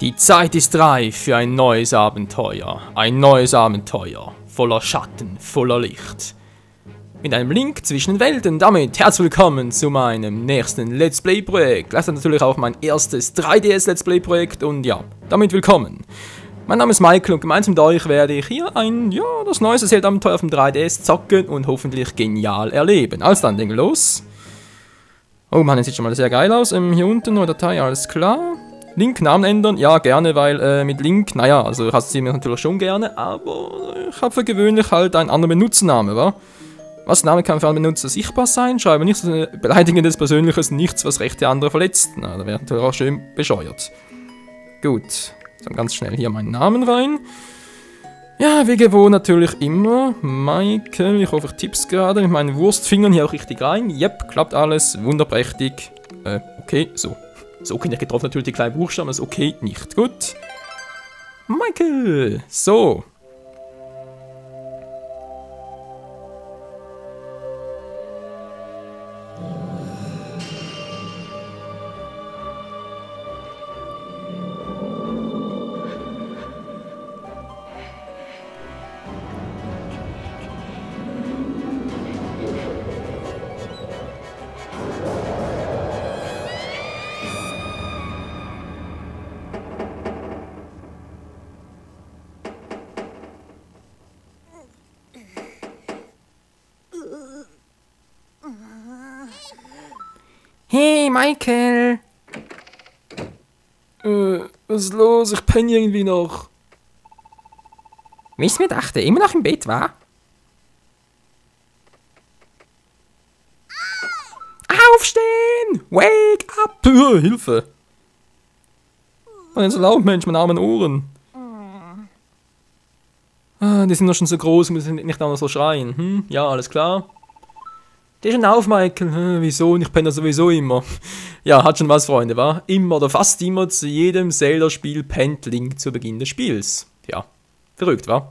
Die Zeit ist reif für ein neues Abenteuer. Ein neues Abenteuer. Voller Schatten, voller Licht. Mit einem Link zwischen den Welten. Damit herzlich willkommen zu meinem nächsten Let's Play Projekt. Das ist natürlich auch mein erstes 3DS Let's Play Projekt und ja, damit willkommen. Mein Name ist Michael und gemeinsam mit euch werde ich hier das neueste Zelda-Abenteuer auf dem 3DS zocken und hoffentlich genial erleben. Also dann, Dinge los. Oh Mann, das sieht schon mal sehr geil aus. Hier unten neue Datei, alles klar. Link, Namen ändern, ja gerne, weil mit Link, naja, also hast du mir natürlich schon gerne, aber ich habe für gewöhnlich halt einen anderen Benutzernamen, wa? Was Name kann für einen Benutzer sichtbar sein? Schreibe nichts Beleidigendes, Persönliches, nichts, was Rechte anderer verletzt. Na, da wäre natürlich auch schön bescheuert. Gut, dann ganz schnell hier meinen Namen rein. Ja, wie gewohnt natürlich immer. Michael, ich hoffe, ich tipp's gerade mit meinen Wurstfingern hier auch richtig rein. Yep, klappt alles, wunderprächtig. Okay, so. So bin ich getroffen, natürlich die kleinen Buchstaben, also okay, nicht gut. Michael, so. Hey, Michael! Was ist los? Ich penne irgendwie noch. Wie ist mir dachte, immer noch im Bett, wa? Aufstehen! Wake up! Hilfe! Was ist so laut, Mensch, meine armen Ohren. Die sind doch schon so groß, müssen nicht auch noch so schreien. Hm? Ja, alles klar. Steh schon auf, Michael. Wieso? Ich penne sowieso immer. Ja, hat schon was, Freunde, wa? Immer oder fast immer zu jedem Zelda-Spiel pennt Link zu Beginn des Spiels. Ja, verrückt, wa?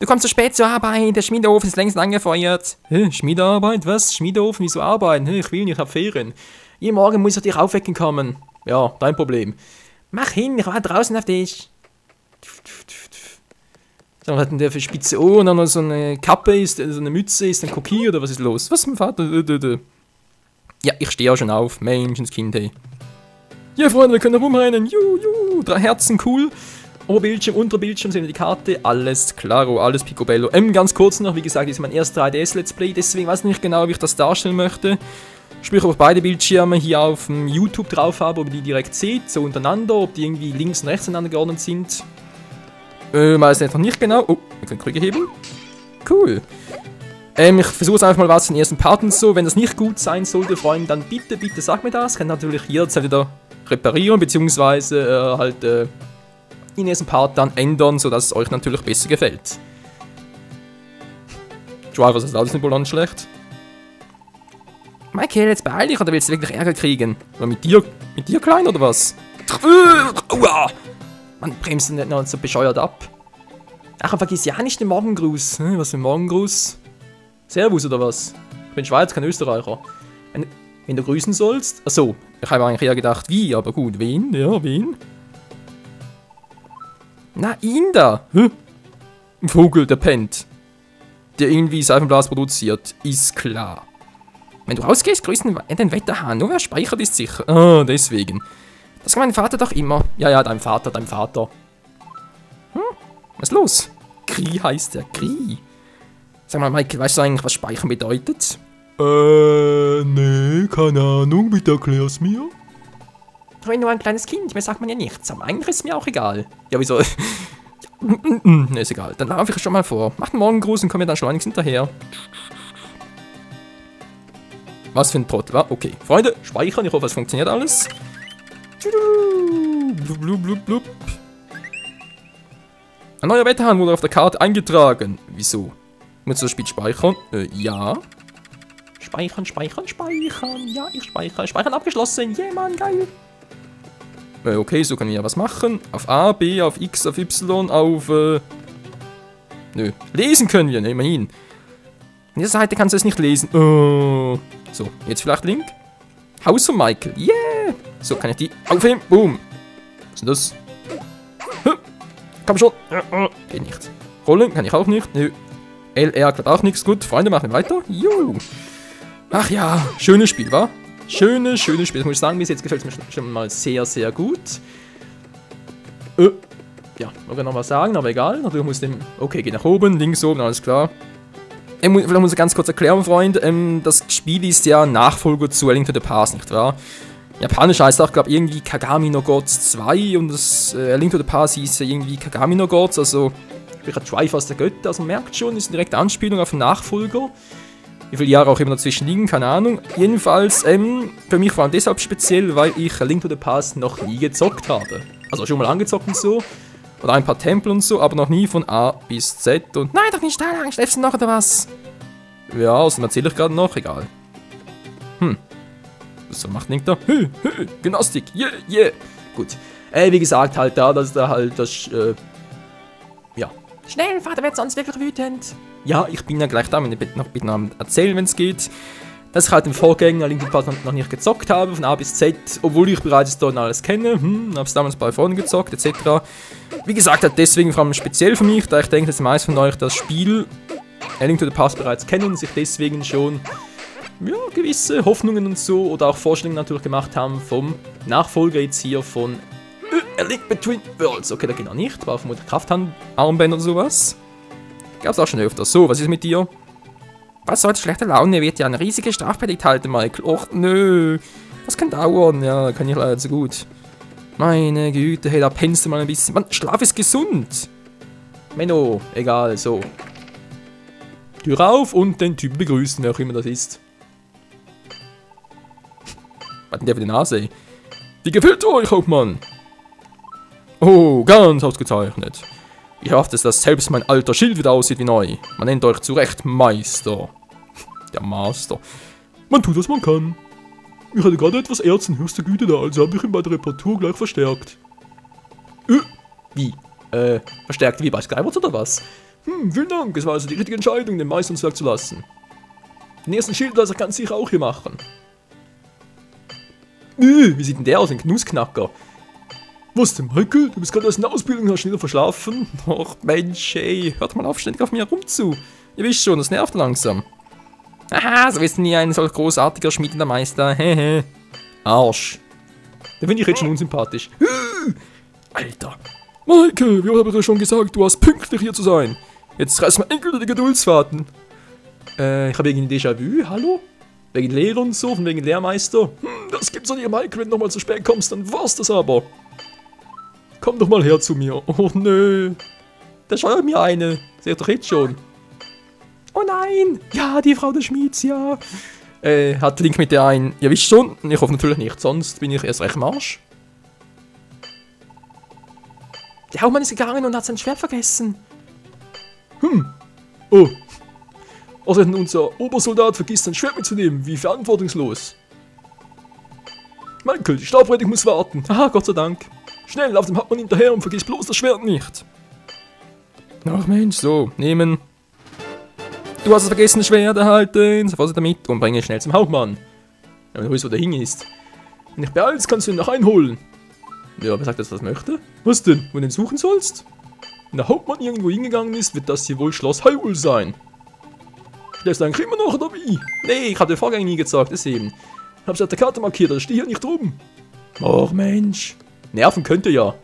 Du kommst zu spät zur Arbeit, der Schmiedeofen ist längst angefeuert. Schmiedearbeit? Was? Schmiedeofen? Wieso arbeiten? Ich will nicht, ich hab Ferien. Jeden Morgen muss ich dich aufwecken kommen. Ja, dein Problem. Mach hin, ich war draußen auf dich. Dann hat der für spitze Ohren, dann noch so eine Kappe ist, so eine Mütze, ist ein Koki oder was ist los? Was ist mein Vater? Ja, ich stehe auch schon auf. Menschenskind, hey. Ja, Freunde, wir können rumrennen. Juhu, 3 Herzen, cool. Oberbildschirm, Unterbildschirm, sehen wir die Karte. Alles klaro, alles picobello. Ganz kurz noch, wie gesagt, das ist mein erstes 3DS Let's Play, deswegen weiß ich nicht genau, wie ich das darstellen möchte. Sprich, ob ich beide Bildschirme hier auf dem YouTube drauf habe, ob ihr die direkt seht, so untereinander, ob die irgendwie links und rechts aneinander geordnet sind. Weiß einfach nicht genau. Oh, wir können Krüge heben. Cool. Ich versuche es einfach mal was in den ersten Part und so. Wenn das nicht gut sein sollte, Freunde, dann bitte, bitte sag mir das. Kann natürlich jederzeit wieder reparieren, beziehungsweise halt in den ersten Part dann ändern, sodass es euch natürlich besser gefällt. Driver, das alles nicht wohl schlecht. Michael, jetzt beeil dich, oder willst du wirklich Ärger kriegen? Oder mit dir klein, oder was? Uah! Man bremst nicht noch so bescheuert ab. Ach, vergiss ja nicht den Morgengruß. Was für ein Morgengruß? Servus oder was? Ich bin Schweizer, kein Österreicher. Wenn du grüßen sollst? Achso, ich habe eigentlich eher gedacht, wie, aber gut, wen? Ja, wen? Na, ihn da! Ein Vogel, der pennt. Der irgendwie Seifenblas produziert, ist klar. Wenn du rausgehst, grüß den Wetterhahn. Nur wer speichert ist sicher. Ah, deswegen. Das kann mein Vater doch immer. Ja, dein Vater. Was ist los? Kri heißt der, Kri. Sag mal, Michael, weißt du eigentlich, was Speichern bedeutet? Nee, keine Ahnung, bitte erklär's mir. Ich bin nur ein kleines Kind, mir sagt man ja nichts, aber eigentlich ist es mir auch egal. Ja, wieso? Ne, ist egal, dann laufe ich schon mal vor. Mach den Morgengruß und komm mir dann schleunigst hinterher. Was für ein Trottel, wa? Okay, Freunde, speichern, ich hoffe, es funktioniert alles. Blub, blub, blub, blub. Ein neuer Wetterhahn wurde auf der Karte eingetragen. Wieso? Muss das Spiel speichern? Ja. Speichern. Ja, ich speichere. Speichern abgeschlossen. Yeah, Mann, geil. Okay, so können wir ja was machen. Auf A, B, auf X, auf Y, auf... Nö. Lesen können wir, ne, immerhin. An dieser Seite kannst du es nicht lesen. So, jetzt vielleicht Link. Haus von Michael. Yeah! So, kann ich die aufheben. Boom. Was ist denn das? Komm schon. Geht nicht. Rollen kann ich auch nicht. Nö. LR klappt auch nichts. Gut, Freunde, machen wir weiter. Juhu. Ach ja, schönes Spiel, wa? Schönes Spiel. Das muss ich sagen, bis jetzt gefällt es mir schon mal sehr, sehr gut. Ja, wollte noch was sagen, aber egal. Natürlich muss dem... Okay, geht nach oben, links oben, alles klar. Vielleicht muss ich ganz kurz erklären, Freund. Das Spiel ist ja Nachfolger zu A Link to the Past, nicht wahr? Japanisch heißt auch, glaube ich, irgendwie Kagami no Gods 2 und das A Link to the Past hieß ja irgendwie Kagami no Gods, also vielleicht Triforce der Götter, also man merkt schon, ist eine direkte Anspielung auf den Nachfolger. Wie viele Jahre auch immer dazwischen liegen, keine Ahnung. Jedenfalls, für mich vor allem deshalb speziell, weil ich A Link to the Past noch nie gezockt habe. Also schon mal angezockt und so, oder ein paar Tempel und so, aber noch nie von A bis Z und... Nein, doch nicht da lang, schläfst du noch oder was? Ja, außerdem erzähle ich gerade noch, egal. Was macht Link da? Gymnastik, yeah. Gut. Wie gesagt, halt da, dass da halt das, ja. Schnell, Vater wird sonst wirklich wütend. Ja, ich bin ja gleich da, wenn ich noch bitte noch erzählen, wenn es geht. Dass ich halt den Vorgänger Link to the Past noch nicht gezockt habe, von A bis Z, obwohl ich bereits dort alles kenne. Habe es damals bei Freunden gezockt, etc. Wie gesagt, halt deswegen vor allem speziell für mich, da ich denke, dass die meisten von euch das Spiel A Link to the Past bereits kennen und sich deswegen schon ja, gewisse Hoffnungen und so oder auch Vorstellungen natürlich gemacht haben vom Nachfolger jetzt hier von A Link Between Worlds. Okay, da geht noch nicht, war vermutlich Kraftarmbänder oder sowas. Gab's auch schon öfter. So, was ist mit dir? Was soll schlechte Laune? Wird ja eine riesige Strafpredigt halten, Michael. Och, nö. Das kann dauern. Ja, kann ich leider so gut. Meine Güte, hey, da pennst du mal ein bisschen. Mann, Schlaf ist gesund. Menno, egal, so. Tür auf und den Typen begrüßen, wer auch immer das ist. Was denn der für die Nase, ey? Wie gefällt euch, Hauptmann? Oh, ganz ausgezeichnet. Ich hoffe, dass selbst mein alter Schild wieder aussieht wie neu. Man nennt euch zu Recht Meister. Der Master. Man tut, was man kann. Ich hatte gerade etwas Erz in höchster Güte da, also habe ich ihn bei der Reparatur gleich verstärkt. Wie? Verstärkt wie bei Skyward oder was? Vielen Dank, es war also die richtige Entscheidung, den Meister ins Werk zu lassen. Den ersten Schild lasse ich ganz sicher auch hier machen. Wie sieht denn der aus, ein Knussknacker? Was denn, Michael? Du bist gerade aus der Ausbildung und hast schneller verschlafen? Och, Mensch, ey, hört mal auf, ständig auf mir herumzu. Ihr wisst schon, das nervt langsam. Aha, so ist nie ein solch großartiger schmiedender Meister, hehe. Arsch. Den finde ich jetzt schon unsympathisch. Alter. Michael, wie habe ich dir schon gesagt, du hast pünktlich hier zu sein. Jetzt reiß mal endgültig die Geduldsfaden. Ich habe irgendwie ein Déjà-vu, hallo? Wegen Lehrer und so, von wegen Lehrmeister. Das gibt's doch nicht, Michael, wenn du nochmal zu spät kommst, dann war's das aber. Komm doch mal her zu mir. Oh nö. Da scheuert mir eine. Seht doch jetzt schon. Oh nein. Ja, die Frau des Schmieds, ja. Hat Link mit der ein. Ihr wisst schon. Ich hoffe natürlich nicht, sonst bin ich erst recht im Arsch. Der Hauptmann ist gegangen und hat sein Schwert vergessen. Oh. Außerdem unser Obersoldat vergisst sein Schwert mitzunehmen. Wie verantwortungslos. Michael, die Stabrettung muss warten. Haha, Gott sei Dank. Schnell, lauf dem Hauptmann hinterher und vergiss bloß das Schwert nicht. Ach Mensch, so, nehmen. Du hast das vergessene Schwert erhalten. Sofort damit und bringe es schnell zum Hauptmann. Wenn du weißt, wo der Hing ist. Wenn dich beeilst, kannst du ihn noch einholen. Ja, wer sagt, dass du das möchte? Was denn, wo du ihn suchen sollst? Wenn der Hauptmann irgendwo hingegangen ist, wird das hier wohl Schloss Hyrule sein. Schläfst du eigentlich immer noch, oder wie? Nee, ich habe den Vorgang nie gezeigt, das eben. Ich hab's auf der Karte markiert, da steht hier nicht rum. Och Mensch. Nerven könnte ja.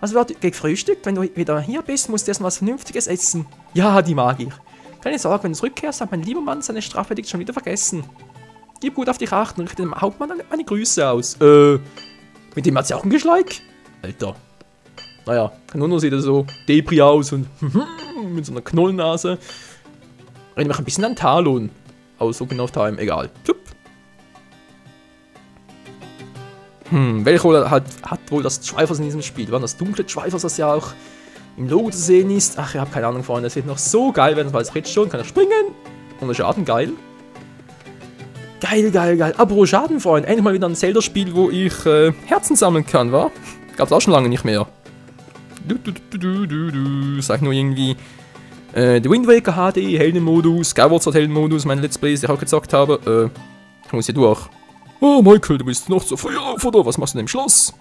Also wird gefrühstückt, wenn du wieder hier bist, musst du erst mal was Vernünftiges essen. Ja, die mag ich. Keine Sorge, wenn du zurückkehrst, hat mein lieber Mann seine Strafpredigt schon wieder vergessen. Gib gut auf dich acht und richte dem Hauptmann meine Grüße aus. Mit dem hat sie auch ein Geschleik? Alter. Naja, Kanono sieht er so Debris aus und mit so einer Knollennase. Erinnert mich ein bisschen an Talon. Aus Ocarina of Time, egal. Tup. Welche Rolle hat wohl das Triforce in diesem Spiel? War das dunkle Triforce, das ja auch im Logo zu sehen ist? Ach, ich habe keine Ahnung, Freunde. Das wird noch so geil werden, das weiß ich jetzt schon. Kann er springen? Ohne Schaden, geil. Geil, geil, geil. Apropos Schaden, Freunde. Endlich mal wieder ein Zelda-Spiel, wo ich Herzen sammeln kann, wa? Gab's auch schon lange nicht mehr. Sag nur irgendwie The Wind Waker HD, Heldenmodus, Skyward Sword Heldenmodus, meine Let's Plays, die ich auch gezockt habe. Ich muss hier durch. Oh, Michael, du bist noch so früh auf, oder? Was machst du denn im Schloss?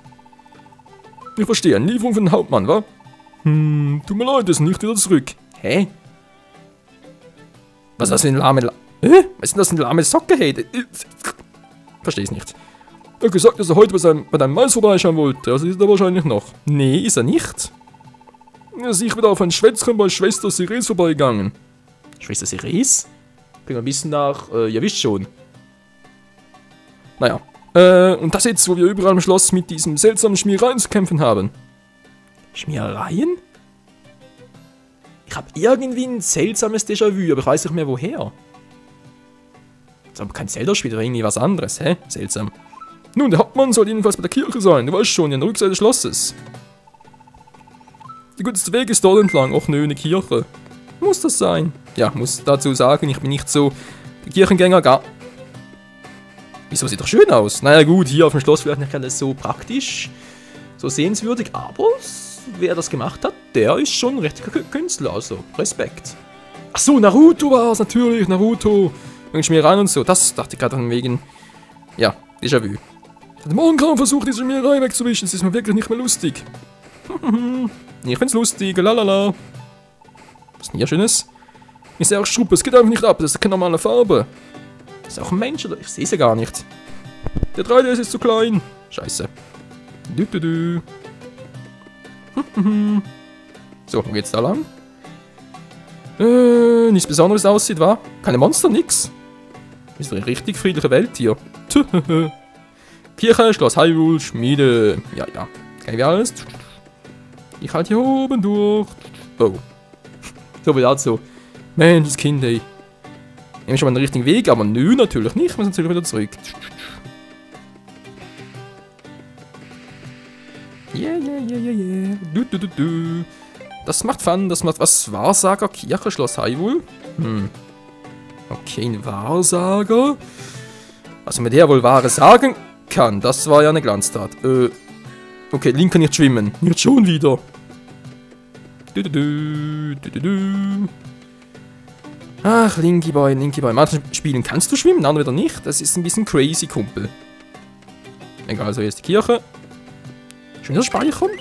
Ich verstehe, eine Lieferung von den Hauptmann, wa? Tut mir leid, das ist nicht wieder zurück. Hä? Was ist das für ein lahme... Was ist denn das für eine lahme Socke, hey? Versteh's nicht. Er hat gesagt, dass er heute bei deinem Mais vorbeischauen wollte. Also ist er wahrscheinlich noch. Nee, ist er nicht. Er ist wieder auf ein Schwätzchen bei Schwester Ceres vorbeigegangen. Schwester Ceres? Klingt ein bisschen nach, ihr wisst schon. Naja. Und das jetzt, wo wir überall im Schloss mit diesem seltsamen Schmierereien zu kämpfen haben. Schmierereien? Ich habe irgendwie ein seltsames Déjà-vu, aber ich weiß nicht mehr woher. Das ist aber kein Zelda-Spiel, oder irgendwie was anderes, hä? Seltsam. Nun, der Hauptmann soll jedenfalls bei der Kirche sein, du weißt schon, an der Rückseite des Schlosses. Der guteste Weg ist dort entlang, och nö, eine Kirche. Muss das sein? Ja, muss dazu sagen, ich bin nicht so der Kirchengänger, gar. Wieso sieht doch schön aus? Naja gut, hier auf dem Schloss vielleicht nicht alles so praktisch, so sehenswürdig, aber wer das gemacht hat, der ist schon ein richtiger Künstler, also Respekt. Ach so, Naruto war es natürlich, Naruto. Wegen Schmierereien und so, das dachte ich gerade wegen, ja, Déjà-vu. Ich hatte morgen kaum versucht, diese Schmiererei wegzuwischen, das ist mir wirklich nicht mehr lustig. Ich find's lustig, lalala. Was ist denn hier Schönes? Ich sehe auch Struppe, es geht einfach nicht ab, das ist keine normale Farbe. Das ist auch ein Mensch, oder? Ich sehe sie gar nicht. Der 3DS ist zu klein. Scheiße. So, wo geht's da lang? Nichts Besonderes aussieht, wa? Keine Monster, nix. Ist doch eine richtig friedliche Welt hier. Kirche, Schloss Hyrule, Schmiede. Ja, ja. Kennen wir alles? Ich halt hier oben durch. Oh. So wie dazu. Mensch, das Kind, ey. Nehmen schon mal den richtigen Weg, aber nö, natürlich nicht. Wir müssen natürlich wieder zurück. Yeah. Das macht Fun, das macht was? Wahrsager, Kirche, Schloss Hyrule? Okay, ein Wahrsager. Was mir der wohl Wahre sagen kann, das war ja eine Glanztat. Okay, Link kann nicht schwimmen. Nicht schon wieder. Ach, Linky Boy. Manche Spielen kannst du schwimmen, andere wieder nicht. Das ist ein bisschen crazy, Kumpel. Egal, also hier ist die Kirche. Schon wieder speichern?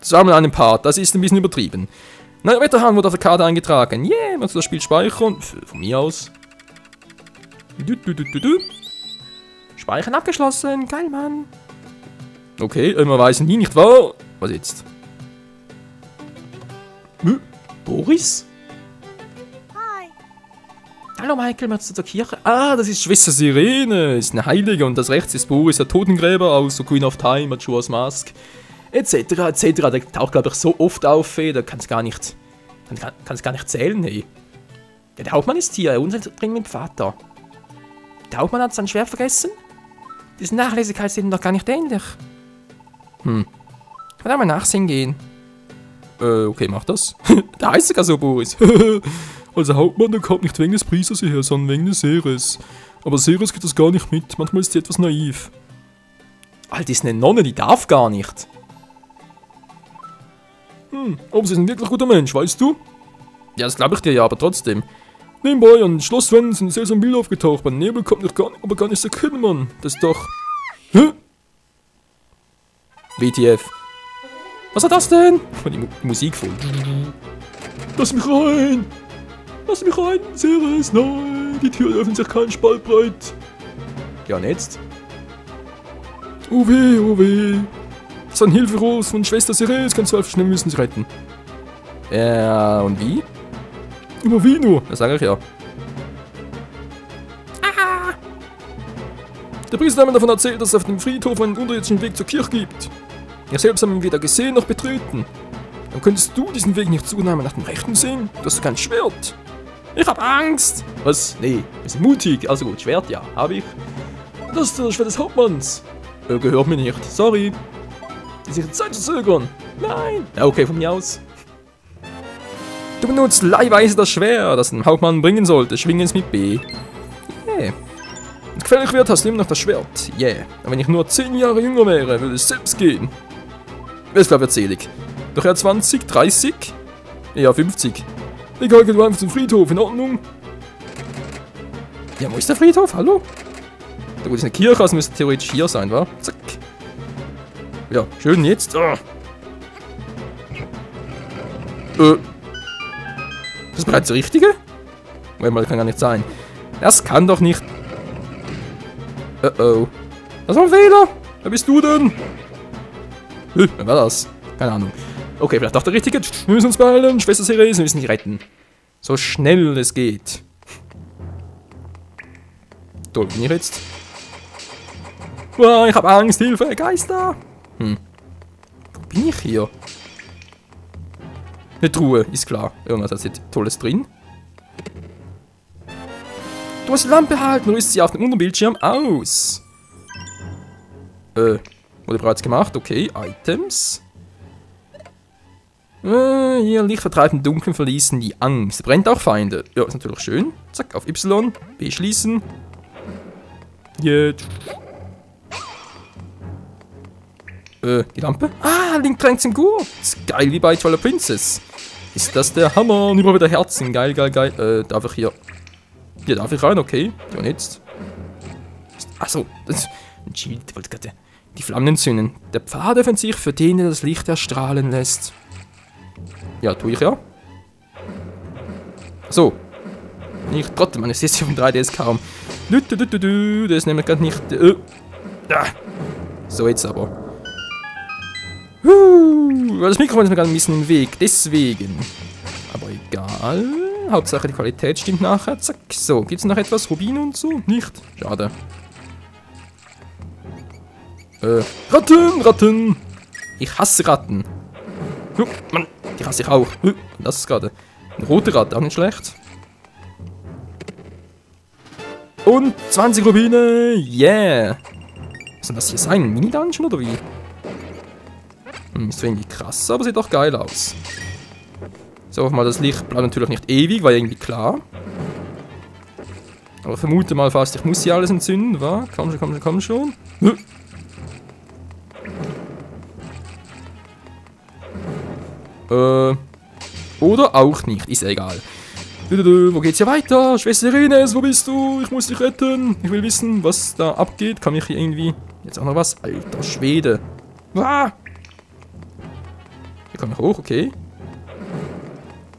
Das war mal einen Part, das ist ein bisschen übertrieben. Neuer Wetterhahn wurde auf der Karte eingetragen. Yeah, man soll das Spiel speichern. Von mir aus. Speichern abgeschlossen. Geil, Mann. Okay, man weiß nie, nicht wahr? Was jetzt? Boris? Hi. Hallo Michael, möchtest du zur Kirche? Ah, das ist Schwester Sirene, ist eine Heilige und das rechts ist Boris, der Totengräber aus The Queen of Time, Majora's Mask. Etc. Der taucht, glaube ich, so oft auf, ey, da kannst gar nicht zählen, hey. Ja, der Hauptmann ist hier, unser drin mit dem Vater. Der Hauptmann hat sein Schwert vergessen? Diese Nachlässigkeit sind ihm doch gar nicht ähnlich. Ich kann da mal nachsehen gehen. Okay, mach das. Da heißt sogar so, Boris. Also Hauptmann, der kommt nicht wegen des Priesters hierher, sondern wegen des Ceres. Aber Ceres geht das gar nicht mit, manchmal ist sie etwas naiv. Alter, ist eine Nonne, die darf gar nicht. Aber sie ist ein wirklich guter Mensch, weißt du? Ja, das glaube ich dir ja, aber trotzdem. Nebenbei, an den Schlosswänden sind seltsame Bilder aufgetaucht, beim Nebel kommt noch gar nicht zu erkennen, Mann. Das ist doch... Hä? WTF. Was war das denn? Die Musik voll. Lass mich rein! Lass mich rein, Ceres, nein! Die Tür öffnet sich keinen Spalt breit. Ja, und jetzt? Oh weh, oh weh. Das war ein Hilferuf von Schwester Ceres, ganz schnell müssen sie retten. Ja, und wie? Aber wie nur? Das sage ich ja. Der Priester hat mir davon erzählt, dass es auf dem Friedhof einen unterirdischen Weg zur Kirche gibt. Wir selbst haben ihn weder gesehen noch betreten. Dann könntest du diesen Weg nicht zunehmen nach dem Rechten sehen? Du hast kein Schwert. Ich hab Angst! Was? Nee, wir sind mutig. Also gut, Schwert, ja, hab ich. Das ist das Schwert des Hauptmanns. Gehört mir nicht. Sorry. Ist ihre Zeit zu zögern. Nein. Ja, okay, von mir aus. Du benutzt leihweise das Schwert, das den Hauptmann bringen sollte. Schwingen es mit B. Yeah. Wenn es gefährlich wird, hast du immer noch das Schwert. Yeah. Und wenn ich nur 10 Jahre jünger wäre, würde es selbst gehen. Wer glaube ich erzählig? Doch er 20, 30? Ja, 50. Egal, geh du einfach zum Friedhof, in Ordnung? Ja, wo ist der Friedhof? Hallo? Da gut ist eine Kirche, also müsste theoretisch hier sein, wa? Zack. Ja, schön jetzt. Oh. Das ist bereits das Richtige? Moment mal, das kann gar nicht sein. Das kann doch nicht. Oh. Das war ein Fehler. Wer bist du denn? Wer war das? Keine Ahnung. Okay, vielleicht doch der Richtige. Wir müssen uns beeilen. Schwester Therese, wir müssen dich retten. So schnell es geht. Toll, bin ich jetzt? Oh, ich habe Angst, Hilfe, Geister. Wo bin ich hier? Eine Truhe, ist klar. Irgendwas hat jetzt Tolles drin. Du hast die Lampe halten, löst sie auf dem unteren Bildschirm aus. Wurde bereits gemacht, okay. Items. Hier, Licht vertreibt im Dunkeln, verließen die Angst. Brennt auch Feinde. Ja, ist natürlich schön. Zack, auf Y. B schließen. Jetzt. Die Lampe? Ah, Link drängt im Gurt. Geil wie bei Twilight Princess. Ist das der Hammer? Und überall wieder Herzen. Geil, geil, geil. Darf ich hier... Hier darf ich rein, okay. Ja, und jetzt? Achso, ein Schild. Wollte gerade die Flammen entzünden. Der Pfad öffnet sich für den, der das Licht erstrahlen lässt. Ja, tue ich ja. So. Ich trotzdem, man, ich sehe es auf dem 3DS kaum. Das ist nämlich gerade nicht... So, jetzt aber. Das Mikrofon ist mir gerade ein bisschen im Weg, deswegen. Aber egal. Hauptsache die Qualität stimmt nachher. Zack. So, gibt es noch etwas? Rubin und so? Nicht? Schade. Ratten, Ratten. Ich hasse Ratten. Mann, die hasse ich auch. Das ist gerade. Eine rote Ratte, auch nicht schlecht. Und 20 Rubine. Yeah. Was soll das hier sein? Ein Mini-Dungeon oder wie? Ist irgendwie krass, aber sieht doch geil aus. So, mal das Licht bleibt natürlich nicht ewig, war irgendwie klar. Aber vermute mal fast, ich muss hier alles entzünden, wa? Komm schon, komm schon, komm schon. Oder auch nicht, ist egal. Wo geht's hier weiter? Schwester Renes, wo bist du? Ich muss dich retten. Ich will wissen, was da abgeht. Kann ich hier irgendwie... Jetzt auch noch was? Alter Schwede. Ah! Hier komme ich hoch, okay.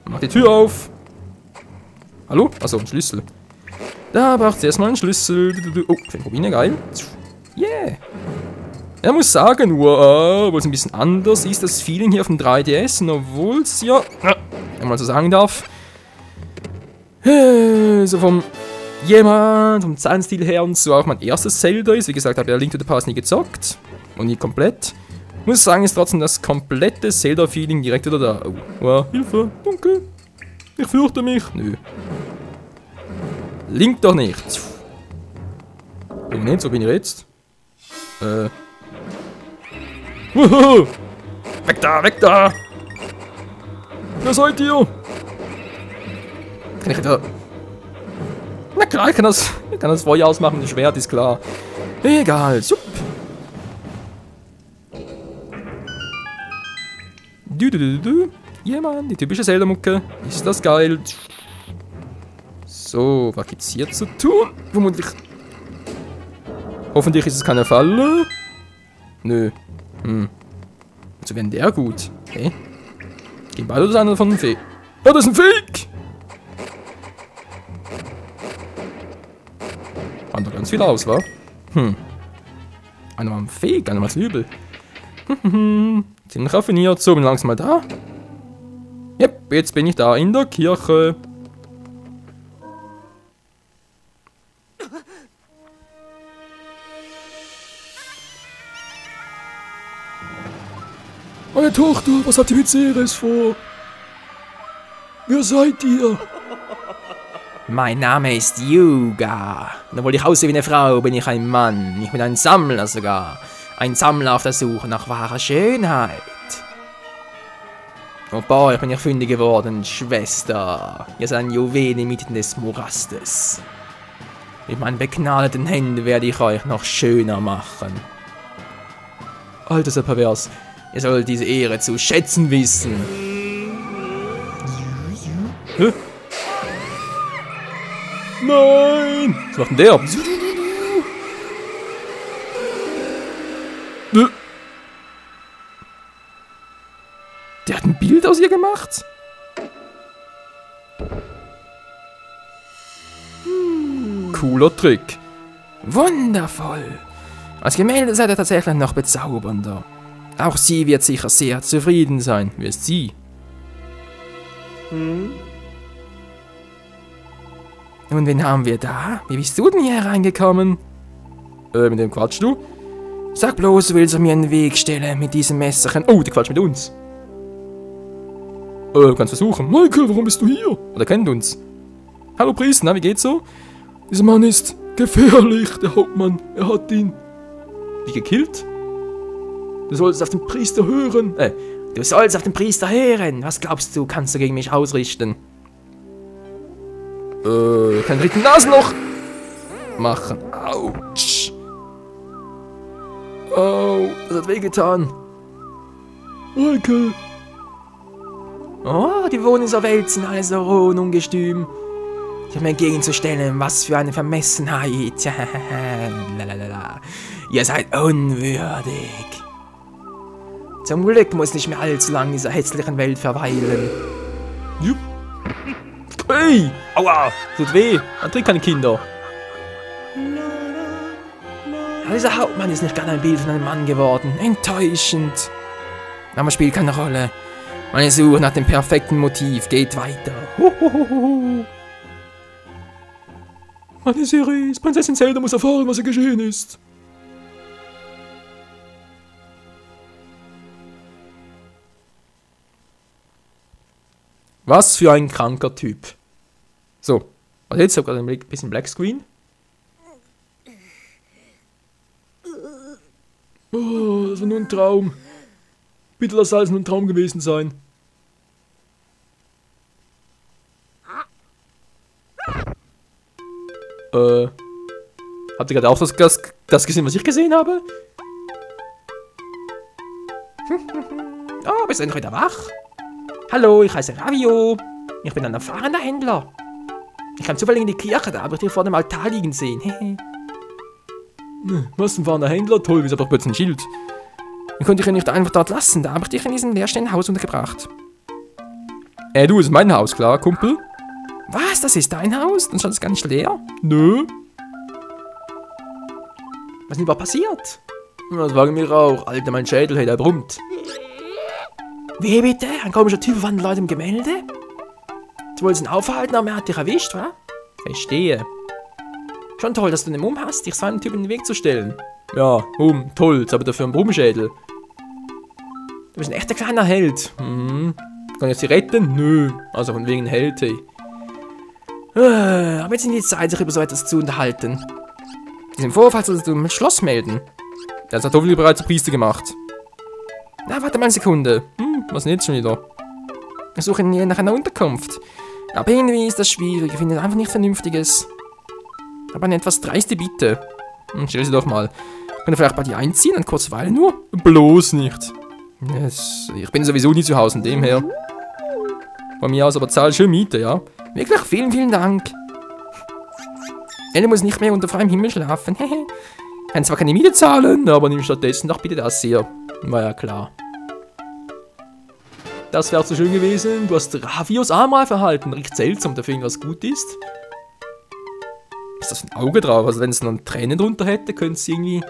Mach die Tür auf. Hallo? Achso, ein Schlüssel. Da braucht es erstmal einen Schlüssel. Oh, für Rubine, geil. Yeah. Er muss sagen, obwohl es ein bisschen anders ist, das Feeling hier auf dem 3DS, und obwohl es ja, wenn man so sagen darf, so vom Zeichenstil her und so auch mein erstes Zelda ist. Wie gesagt, habe ich ja Link to the Past nie gezockt und nie komplett. Muss sagen, ist trotzdem das komplette Zelda-Feeling direkt wieder da. Oh, Hilfe, dunkel. Ich fürchte mich. Nö. Link doch nicht. Bin ich nicht, so bin ich jetzt. Weg da, weg da! Wer seid ihr? Kann ich da... Na klar, ich kann das Feuer ausmachen, das Schwert ist klar. Egal, sup. Ja, Mann, die typische Zelda-Mucke. Ist das geil? So, was gibt's hier zu tun? Vermutlich... Hoffentlich ist es keine Falle. Nö. Also wenn der gut. Okay. Gehen beide oder einer von den Fake? Oh, das ist ein Fake! Fand doch ganz viel aus, wa? Einer war ein Fake, einer war das übel. Ziemlich raffiniert. So, bin langsam mal da. Yep, jetzt bin ich da in der Kirche. Meine Tochter, was hat ihr mit Ceres vor? Wer seid ihr? Mein Name ist Yuga. Und obwohl ich aussehe wie eine Frau, bin ich ein Mann. Ich bin ein Sammler sogar. Ein Sammler auf der Suche nach wahrer Schönheit. Und boah, ich bin ja fündig geworden, Schwester. Ihr seid ein Juwel inmitten des Morastes. Mit meinen begnadeten Händen werde ich euch noch schöner machen. Alter, ist ja pervers. Ihr sollt diese Ehre zu schätzen wissen. Hä? Nein! Was macht denn der? aus ihr gemacht? Cooler Trick. Wundervoll. Als Gemälde seid ihr tatsächlich noch bezaubernder. Auch sie wird sicher sehr zufrieden sein. Wie ist sie? Und wen haben wir da? Wie bist du denn hier hereingekommen? Mit dem quatschst du? Sag bloß, du willst mir einen Weg stellen mit diesem Messerchen. Oh, der quatscht mit uns. Kannst versuchen. Michael, warum bist du hier? Oder kennt uns? Hallo Priester, na, wie geht's so? Dieser Mann ist gefährlich, der Hauptmann. Er hat ihn... Wie gekillt? Du solltest auf den Priester hören. Du sollst auf den Priester hören. Was glaubst du, kannst du gegen mich ausrichten? Kein dritten Nasenloch machen. Autsch. Oh, das hat wehgetan. Michael. Oh, die Bewohner dieser Welt sind alle so roh und ungestüm. Sich mir entgegenzustellen, was für eine Vermessenheit. Lalalala. Ihr seid unwürdig. Zum Glück muss nicht mehr allzu lange in dieser hässlichen Welt verweilen. Jupp. Hey! Aua! Tut weh! Man trägt keine Kinder. Aber dieser Hauptmann ist nicht gerade ein Bild von einem Mann geworden. Enttäuschend. Aber spielt keine Rolle. Meine Suche nach dem perfekten Motiv geht weiter. Meine Ceres, Prinzessin Zelda muss erfahren, was hier geschehen ist. Was für ein kranker Typ. So, was jetzt? Ich habe gerade ein bisschen Blackscreen. Oh, das war nur ein Traum. Bitte lass alles nur ein Traum gewesen sein. Habt ihr gerade auch das gesehen, was ich gesehen habe? Oh, bist du endlich wieder wach? Hallo, ich heiße Ravio. Ich bin ein erfahrener Händler. Ich kam zufällig in die Kirche, da habe ich dich vor dem Altar liegen sehen. Was, ein erfahrener Händler? Toll, wieso doch plötzlich ein Schild? Dann konnte ich ihn nicht einfach dort lassen, da habe ich dich in diesem leerstehenden Haus untergebracht. Du, das ist mein Haus, klar, Kumpel. Was, das ist dein Haus? Dann stand es gar nicht leer? Nö. Was ist denn überhaupt passiert? Das war mir auch. Alter, mein Schädel, hey, der brummt. Wie bitte? Ein komischer Typ verwandelt Leute im Gemälde? Du wolltest ihn aufhalten, aber er hat dich erwischt, wa? Verstehe. Schon toll, dass du den Mumm hast, dich so einem Typ in den Weg zu stellen. Ja, toll, jetzt aber dafür einen Brummschädel. Du bist ein echter kleiner Held. Kann ich sie retten? Nö. Also von wegen Held, hey. Aber jetzt sind die Zeit, sich über so etwas zu unterhalten. Diesen Vorfall solltest du im Schloss melden. Das hat Tovli bereits zur Priester gemacht. Na, warte mal eine Sekunde. Was denn jetzt schon wieder? Ich suche hier nach einer Unterkunft. Aber irgendwie ist das schwierig. Ich finde einfach nichts Vernünftiges. Aber eine etwas dreiste Bitte. Stell sie doch mal. Können wir vielleicht bei dir einziehen? Eine kurze Weile nur? Bloß nicht. Ich bin sowieso nie zu Hause, dem her. Von mir aus aber zahl schön Miete, ja? Wirklich, vielen, vielen Dank. Elle muss nicht mehr unter freiem Himmel schlafen. Kann zwar keine Miete zahlen, aber nimm stattdessen doch bitte das hier. War ja klar. Das wäre so schön gewesen. Du hast Ravios Armreif erhalten. Riecht seltsam, dafür irgendwas gut ist. Ist das ein Auge drauf? Also wenn es noch eine Träne drunter hätte, könnte es irgendwie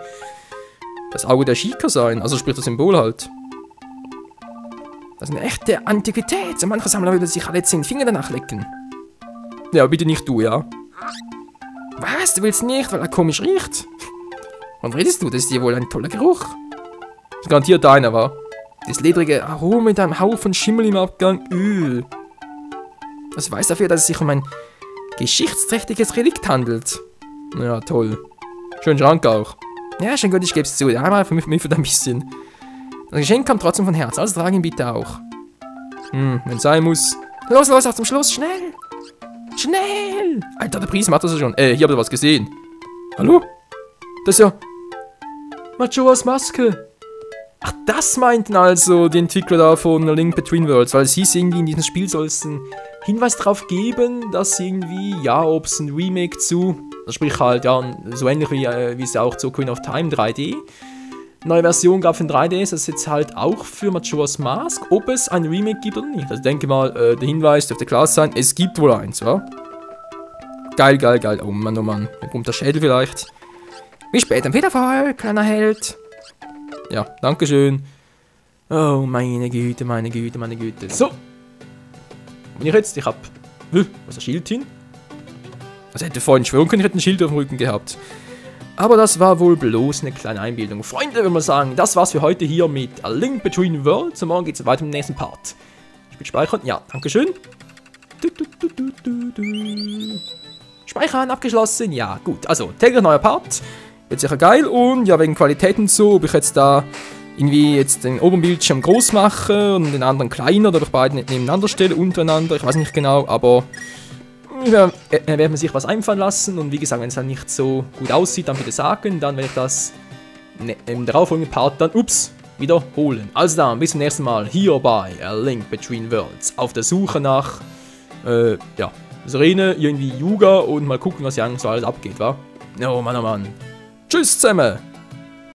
das Auge der Chica sein. Also sprich das Symbol halt. Das ist eine echte Antiquität. So mancher Sammler würde sich alle 10 Finger danach lecken. Ja, bitte nicht du, ja? Was? Du willst nicht, weil er komisch riecht? Wann redest du? Das ist ja wohl ein toller Geruch. Das ist garantiert deiner, wa? Das ledrige Aroma mit einem Hauch von Schimmel im Abgang. Öl. Das weiß dafür, dass es sich um ein geschichtsträchtiges Relikt handelt. Ja, toll. Schön Schrank auch. Ja, schon gut, ich geb's zu. Ja, mal für mich ein bisschen. Das Geschenk kommt trotzdem von Herzen, also trag ihn bitte auch. Wenn sein muss. Los, los, auf zum Schluss, schnell! Schnell! Alter, der Priester macht das ja schon. Hier habt ihr was gesehen. Hallo? Das ist ja... Majoras Maske. Ach, das meinten also die Entwickler da von A Link Between Worlds, weil es hieß irgendwie, in diesem Spiel soll es einen Hinweis darauf geben, dass irgendwie, ja, ob es ein Remake zu, sprich halt, ja, so ähnlich wie es auch zu Ocarina of Time 3D, neue Version gab für den 3DS, das ist jetzt halt auch für Majora's Mask, ob es ein Remake gibt oder nicht. Also denke mal, der Hinweis dürfte klar sein, es gibt wohl eins, wa? Geil, geil, geil. Oh Mann, mir kommt der Schädel vielleicht. Bis später im Wiederfall, kleiner Held. Ja, dankeschön. Oh, meine Güte, meine Güte, meine Güte. So. Wo bin ich jetzt? Ich hab... Was ist ein Schild hin? Also hätte vorhin schwören können, ich hätte ein Schild auf dem Rücken gehabt. Aber das war wohl bloß eine kleine Einbildung. Freunde, würde man sagen, das war's für heute hier mit A Link Between Worlds. Und morgen geht's weiter im nächsten Part. Ich will speichern. Ja, dankeschön. Speichern, abgeschlossen. Ja, gut. Also, täglich neuer Part. Wird sicher geil. Und ja, wegen Qualität und so, ob ich jetzt da irgendwie jetzt den oberen Bildschirm groß mache und den anderen kleiner oder durch beide nebeneinander stelle, untereinander. Ich weiß nicht genau, aber werden wir sich was einfallen lassen. Und wie gesagt, wenn es dann nicht so gut aussieht, dann bitte sagen. Dann werde ich das im darauffolgenden Part dann, wiederholen. Also dann, bis zum nächsten Mal hier bei A Link Between Worlds. Auf der Suche nach, ja, Serene, irgendwie Yuga und mal gucken, was hier eigentlich so alles abgeht, wa? Oh Mann, oh Mann. Tschüss zusammen!